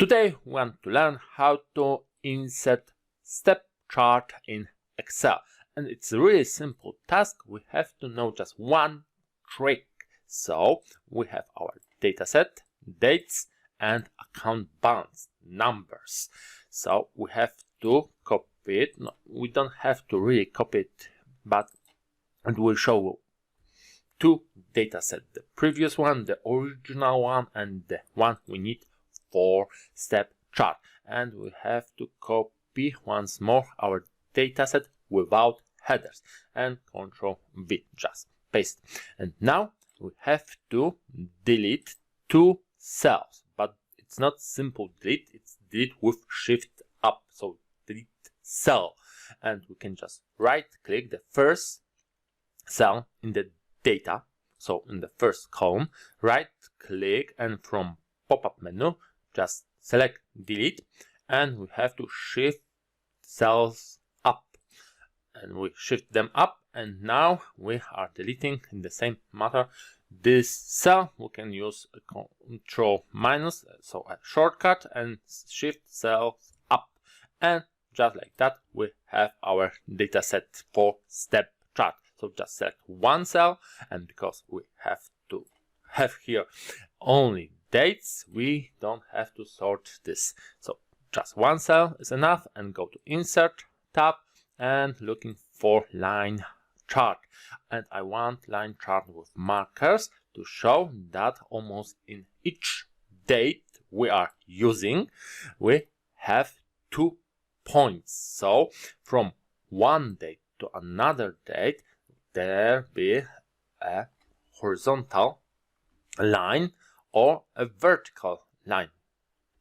Today we want to learn how to insert step chart in Excel, and it's a really simple task. We have to know just one trick. So we have our dataset, dates, and account balance numbers. So we have to copy it. No, we don't have to really copy it, but it will show two datasets: the previous one, the original one, and the one we need for step chart. And we have to copy once more our dataset without headers, and Ctrl V, just paste. And now we have to delete two cells, but it's not simple delete, it's delete with shift up. So delete cell, and we can just right click the first cell in the data, so in the first column, right click, and from pop-up menu just select delete, and we have to shift cells up, and we shift them up, and now we are deleting in the same matter this cell. We can use a Control minus, so a shortcut, and shift cells up, and just like that we have our data set for step chart. So just select one cell, and because we have to have here only dates, we don't have to sort this. So just one cell is enough, and go to Insert tab and looking for line chart. And I want line chart with markers to show that almost in each date we are using, we have 2 points. So from one date to another date, there be a horizontal line or a vertical line,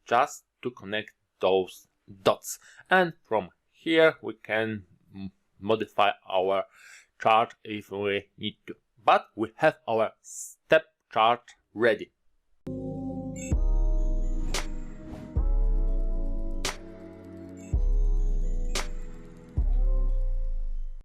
just to connect those dots. And from here we can modify our chart if we need to. But we have our step chart ready.